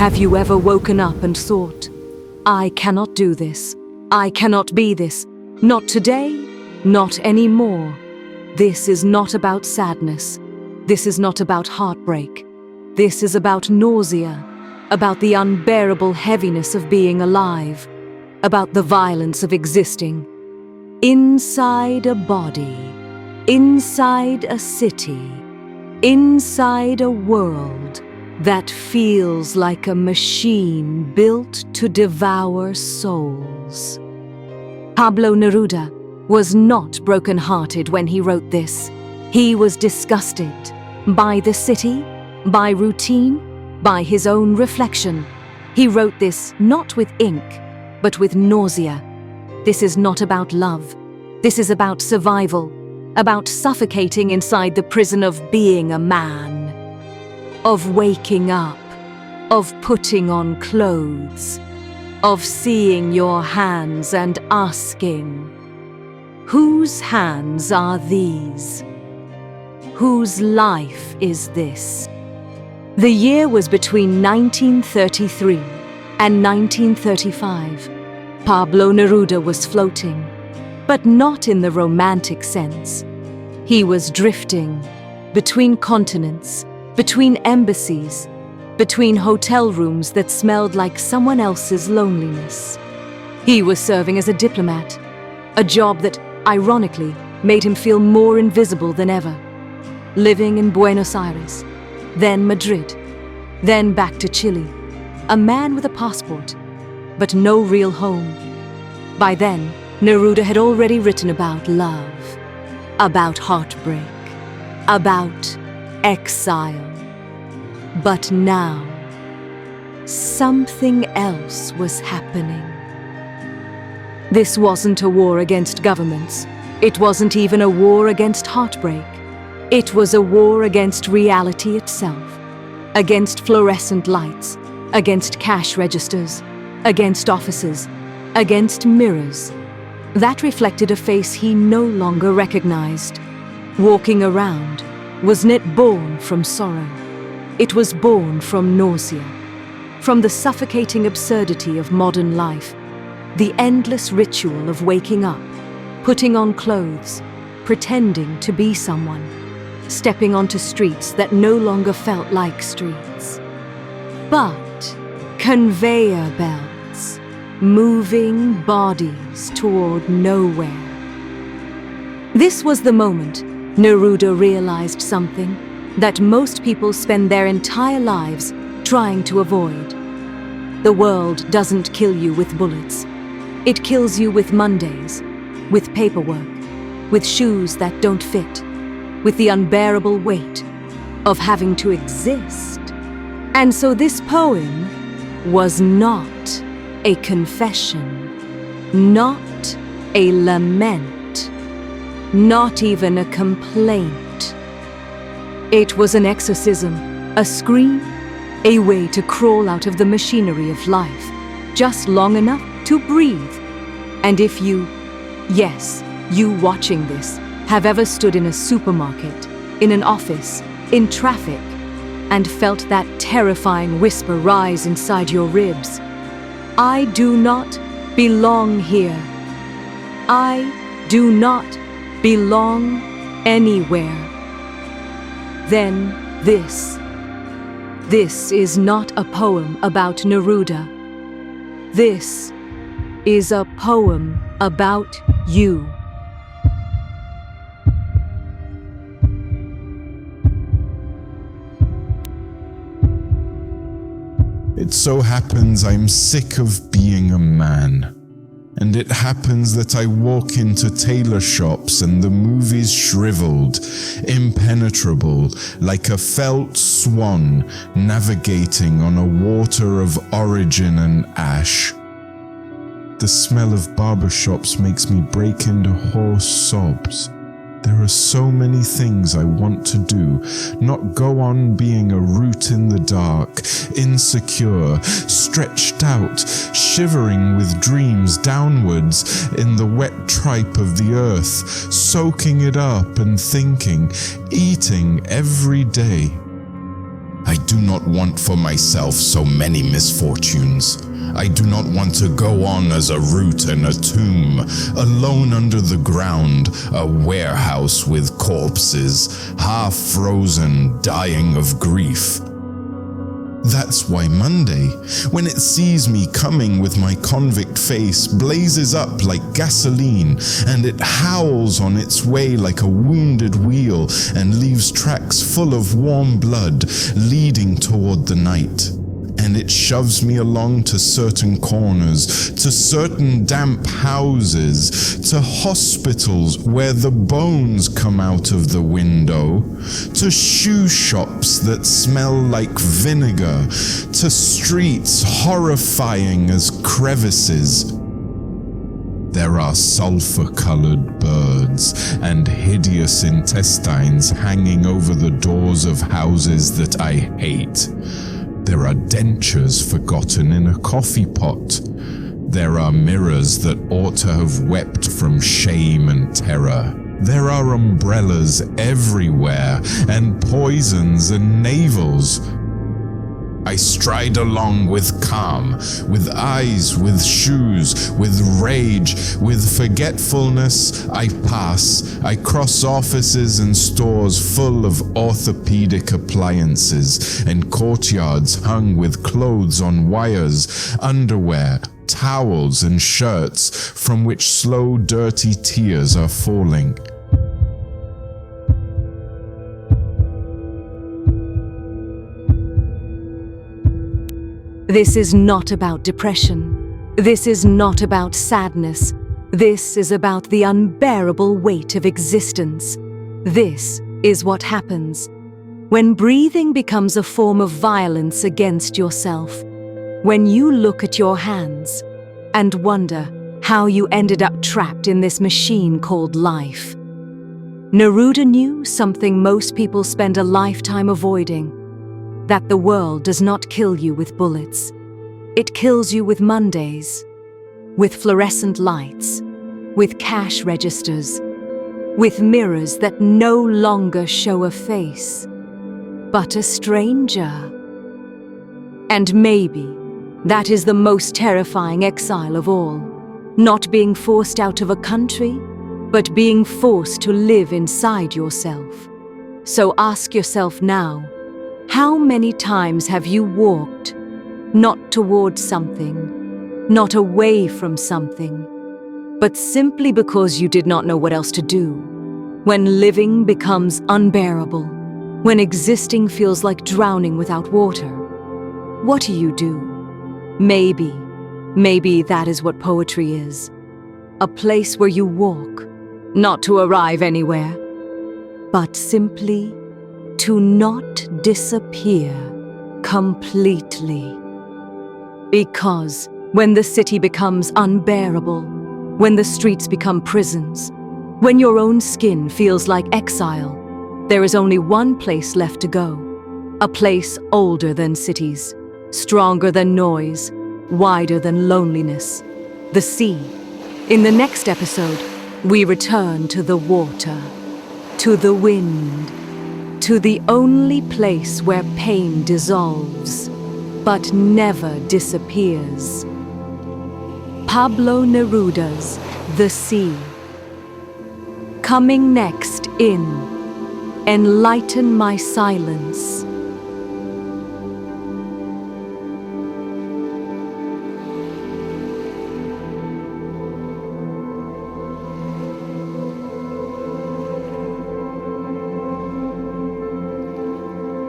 Have you ever woken up and thought, I cannot do this, I cannot be this, not today, not anymore. This is not about sadness, this is not about heartbreak, this is about nausea, about the unbearable heaviness of being alive, about the violence of existing. Inside a body, inside a city, inside a world that feels like a machine built to devour souls. Pablo Neruda was not broken-hearted when he wrote this. He was disgusted by the city, by routine, by his own reflection. He wrote this not with ink, but with nausea. This is not about love. This is about survival, about suffocating inside the prison of being a man, of waking up, of putting on clothes, of seeing your hands and asking, whose hands are these? Whose life is this? The year was between 1933 and 1935. Pablo Neruda was floating, but not in the romantic sense. He was drifting between continents, between embassies, between hotel rooms that smelled like someone else's loneliness. He was serving as a diplomat, a job that, ironically, made him feel more invisible than ever. Living in Buenos Aires, then Madrid, then back to Chile. A man with a passport, but no real home. By then, Neruda had already written about love, about heartbreak, about exile. But now, something else was happening. This wasn't a war against governments. It wasn't even a war against heartbreak. It was a war against reality itself, against fluorescent lights, against cash registers, against offices, against mirrors that reflected a face he no longer recognized. Walking around, wasn't it born from sorrow? It was born from nausea, from the suffocating absurdity of modern life, the endless ritual of waking up, putting on clothes, pretending to be someone, stepping onto streets that no longer felt like streets, but conveyor belts, moving bodies toward nowhere. This was the moment Neruda realized something that most people spend their entire lives trying to avoid. The world doesn't kill you with bullets. It kills you with Mondays, with paperwork, with shoes that don't fit, with the unbearable weight of having to exist. And so this poem was not a confession, not a lament, not even a complaint. It was an exorcism, a scream, a way to crawl out of the machinery of life, just long enough to breathe. And if you, yes, you watching this, have ever stood in a supermarket, in an office, in traffic, and felt that terrifying whisper rise inside your ribs, I do not belong here. I do not belong anywhere. Then this is not a poem about Neruda. This is a poem about you. It so happens I'm sick of being a man. And it happens that I walk into tailor shops and the movie's shriveled, impenetrable, like a felt swan navigating on a water of origin and ash. The smell of barbershops makes me break into hoarse sobs. There are so many things I want to do, not go on being a root in the dark, insecure, stretched out, shivering with dreams downwards in the wet tripe of the earth, soaking it up and thinking, eating every day. I do not want for myself so many misfortunes. I do not want to go on as a root in a tomb, alone under the ground, a warehouse with corpses, half frozen, dying of grief. That's why Monday, when it sees me coming with my convict face, blazes up like gasoline, and it howls on its way like a wounded wheel and leaves tracks full of warm blood leading toward the night. And it shoves me along to certain corners, to certain damp houses, to hospitals where the bones come out of the window, to shoe shops that smell like vinegar, to streets horrifying as crevices. There are sulfur-colored birds and hideous intestines hanging over the doors of houses that I hate. There are dentures forgotten in a coffee pot. There are mirrors that ought to have wept from shame and terror. There are umbrellas everywhere, and poisons and navels. I stride along with calm, with eyes, with shoes, with rage, with forgetfulness. I pass. I cross offices and stores full of orthopedic appliances, and courtyards hung with clothes on wires, underwear, towels, and shirts from which slow, dirty tears are falling. This is not about depression. This is not about sadness. This is about the unbearable weight of existence. This is what happens when breathing becomes a form of violence against yourself. When you look at your hands and wonder how you ended up trapped in this machine called life. Neruda knew something most people spend a lifetime avoiding. That the world does not kill you with bullets. It kills you with Mondays, with fluorescent lights, with cash registers, with mirrors that no longer show a face, but a stranger. And maybe that is the most terrifying exile of all, not being forced out of a country, but being forced to live inside yourself. So ask yourself now, how many times have you walked, not towards something, not away from something, but simply because you did not know what else to do? When living becomes unbearable, when existing feels like drowning without water, what do? Maybe that is what poetry is. A place where you walk, not to arrive anywhere, but simply to not disappear completely. Because when the city becomes unbearable, when the streets become prisons, when your own skin feels like exile, there is only one place left to go. A place older than cities, stronger than noise, wider than loneliness. The sea. In the next episode, we return to the water, to the wind, to the only place where pain dissolves, but never disappears. Pablo Neruda's The Sea. Coming next in Enlighten My Silence.